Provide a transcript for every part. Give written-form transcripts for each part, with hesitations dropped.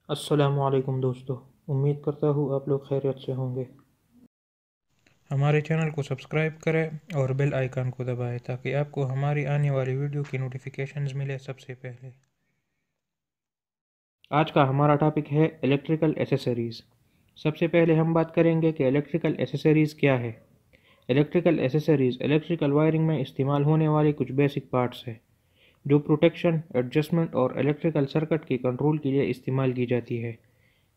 السلام علیکم دوستو، امید کرتا ہوں آپ لوگ خیریت سے ہوں گے۔ ہمارے چینل کو سبسکرائب کریں اور بیل آئیکن کو دبائیں تاکہ آپ کو ہماری آنے والی ویڈیو کی نوٹیفیکیشنز ملے سب سے پہلے۔ آج کا ہمارا ٹاپک ہے الیکٹریکل ایسیسریز۔ سب سے پہلے ہم بات کریں گے کہ الیکٹریکل ایسیسریز کیا ہے۔ الیکٹریکل ایسیسریز الیکٹریکل وائرنگ میں استعمال ہونے والے کچھ بیسک پارٹس ہیں جو پروٹیکشن، ایڈجسٹمنٹ اور الیکٹریکل سرکٹ کی کنٹرول کے لیے استعمال کی جاتی ہے۔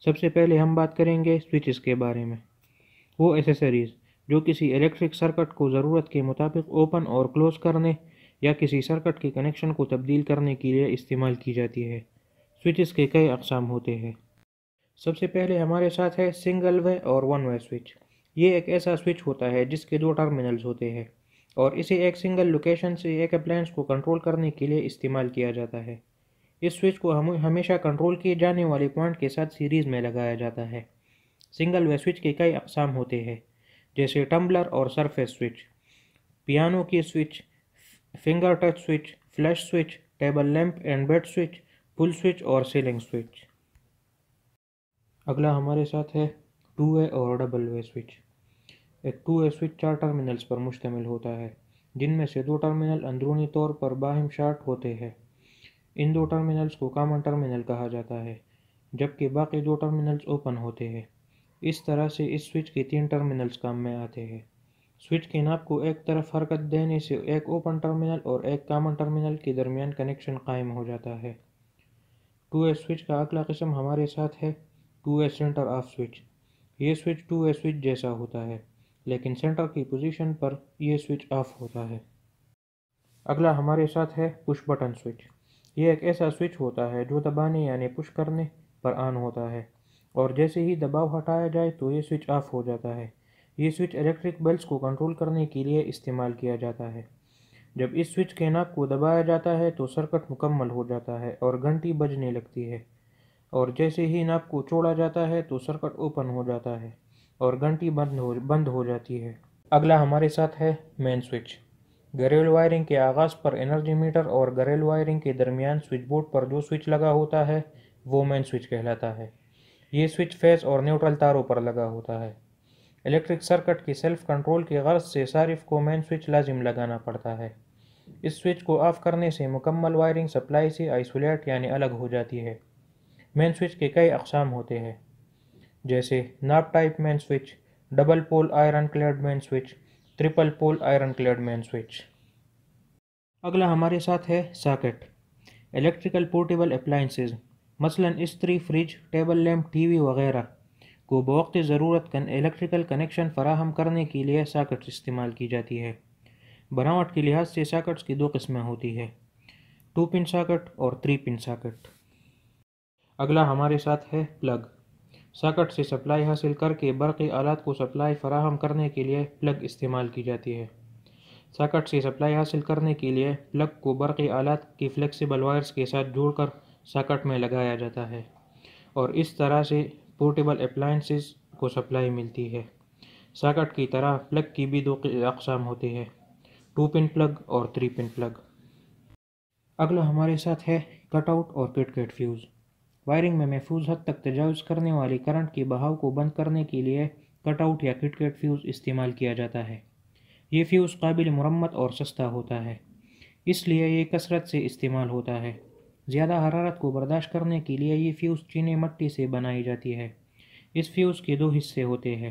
سب سے پہلے ہم بات کریں گے سوئچز کے بارے میں۔ وہ ایسیسریز جو کسی الیکٹرک سرکٹ کو ضرورت کے مطابق اوپن اور کلوز کرنے یا کسی سرکٹ کے کنیکشن کو تبدیل کرنے کے لیے استعمال کی جاتی ہے۔ سوئچز کے کئی اقسام ہوتے ہیں۔ سب سے پہلے ہمارے ساتھ ہے سنگل وے اور ون وے سوئچ۔ یہ ایک ایسا سوئچ ہوتا ہے جس کے دو ٹرمینلز ہوتے ہیں اور اسے ایک سنگل لوکیشن سے ایک اپلائنس کو کنٹرول کرنے کے لیے استعمال کیا جاتا ہے۔ اس سوئچ کو ہمیشہ کنٹرول کیے جانے والے پوائنٹ کے ساتھ سیریز میں لگایا جاتا ہے۔ سنگل وے سوئچ کے کئی اقسام ہوتے ہیں جیسے ٹمبلر اور surface switch, piano key switch, finger touch switch, flash switch, table lamp and bed switch, pull switch اور سیلنگ سوئچ۔ اگلا ہمارے ساتھ ہے ٹو وے اور ڈبل وے سوئچ۔ ایک ٹو وے سوئچ 4 ٹرمینلز پر مشتمل ہوتا ہے جن میں سے 2 ٹرمینل اندرونی طور پر باہم شارٹ ہوتے ہیں۔ ان 2 ٹرمینلز کو کامن ٹرمینل کہا جاتا ہے جبکہ باقی 2 ٹرمینلز اوپن ہوتے ہیں۔ اس طرح سے اس سوئچ کے 3 ٹرمینلز کام میں آتے ہیں۔ سوئچ کے ناب کو ایک طرف حرکت دینے سے ایک اوپن ٹرمینل اور ایک کامن ٹرمینل کے درمیان کنیکشن قائم ہو جاتا ہے۔ ٹو وے سوئچ کا اگلا قسم ہمارے ساتھ ہے two way centre off switch. یہ سوئچ ٹو وے سوئچ جیسا ہوتا ہے لیکن سینٹر کی پوزیشن پر یہ سوئچ آف ہوتا ہے۔ اگلا ہمارے ساتھ ہے پش بٹن سوئچ۔ یہ ایک ایسا سوئچ ہوتا ہے جو دبانے یعنی پش کرنے پر آن ہوتا ہے اور جیسے ہی دباؤ ہٹایا جائے تو یہ سوئچ آف ہو جاتا ہے۔ یہ سوئچ الیکٹرک بلبس کو کنٹرول کرنے کے لیے استعمال کیا جاتا ہے۔ جب اس سوئچ کے ناب کو دبایا جاتا ہے تو سرکٹ مکمل ہو جاتا ہے اور گھنٹی بجنے لگتی ہے، اور جیسے ہی ناب کو چھوڑا جاتا ہے تو سرکٹ اوپن ہو جاتا ہے اور گھنٹی بند ہو جاتی ہے۔ اگلا ہمارے ساتھ ہے مین سوئچ۔ گھریلو وائرنگ کے آغاز پر انرجی میٹر اور گھریلو وائرنگ کے درمیان سوئچ بورڈ پر جو سوئچ لگا ہوتا ہے وہ مین سوئچ کہلاتا ہے۔ یہ سوئچ فیز اور نیوٹرل تاروں پر لگا ہوتا ہے۔ الیکٹرک سرکٹ کی سیلف کنٹرول کی غرض سے صارف کو مین سوئچ لازم لگانا پڑتا ہے۔ اس سوئچ کو آف کرنے سے مکمل وائرنگ سپلائی سے آئسولیٹ یعنی الگ ہو جاتی ہے۔ مین سوئچ کے کئی اقسام ہوتے ہیں جیسے knob type main switch, double pole iron clad main switch, triple pole iron clad main switch. اگلا ہمارے ساتھ ہے ساکٹ۔ الیکٹریکل پورٹیبل اپلائنسز مثلاً استری، fridge, table lamp, TV وغیرہ کو بوقت ضرورت الیکٹریکل کنیکشن فراہم کرنے کے لیے ساکٹس استعمال کی جاتی ہے۔ بناوٹ کے لحاظ سے ساکٹس کی 2 قسمیں ہوتی ہیں، 2 پن ساکٹ اور 3 پن ساکٹ۔ اگلا ہمارے ساتھ ہے پلگ۔ ساکٹ سے سپلائی حاصل کر کے برقی آلات کو سپلائی فراہم کرنے کے لیے پلگ استعمال کی جاتی ہے۔ ساکٹ سے سپلائی حاصل کرنے کے لیے پلگ کو برقی آلات کی فلیکسیبل وائرز کے ساتھ جوڑ کر ساکٹ میں لگایا جاتا ہے اور اس طرح سے پورٹیبل اپلائنسز کو سپلائی ملتی ہے۔ ساکٹ کی طرح پلگ کی بھی 2 اقسام ہوتی ہیں، 2 پن پلگ اور 3 پن پلگ۔ اگلا ہمارے ساتھ ہے کٹ آؤٹ اور کٹ کیٹ فیوز۔ وائرنگ میں محفوظ حد تک تجاوز کرنے والی کرنٹ کے بہاؤ کو بند کرنے کے لیے کٹ آؤٹ یا کٹ کیٹ فیوز استعمال کیا جاتا ہے۔ یہ فیوز قابل مرمت اور سستا ہوتا ہے، اس لیے یہ کثرت سے استعمال ہوتا ہے۔ زیادہ حرارت کو برداشت کرنے کے لیے یہ فیوز چینی مٹی سے بنائی جاتی ہے۔ اس فیوز کے 2 حصے ہوتے ہیں،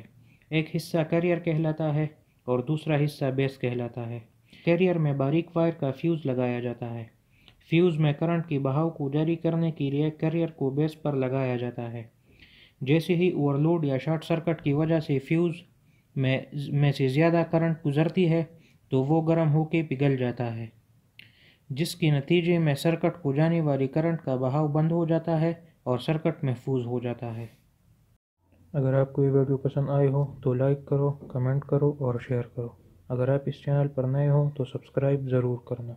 ایک حصہ کیریئر کہلاتا ہے اور دوسرا حصہ بیس کہلاتا ہے۔ کیریئر میں باریک وائر کا فیوز لگایا جاتا ہے۔ فیوز میں کرنٹ کی بہاؤ کو جاری کرنے کے لیے کیریئر کو بیس پر لگایا جاتا ہے۔ جیسے ہی اوور لوڈ یا شارٹ سرکٹ کی وجہ سے فیوز میں سے زیادہ کرنٹ گزرتی ہے تو وہ گرم ہو کے پگھل جاتا ہے، جس کے نتیجے میں سرکٹ کو جانے والی کرنٹ کا بہاؤ بند ہو جاتا ہے اور سرکٹ محفوظ ہو جاتا ہے۔ اگر آپ کو یہ ویڈیو پسند آئی ہو تو لائک کرو، کمنٹ کرو اور شیئر کرو۔ اگر آپ اس چینل پر نئے ہو تو سبسکرائب ضرور کرنا۔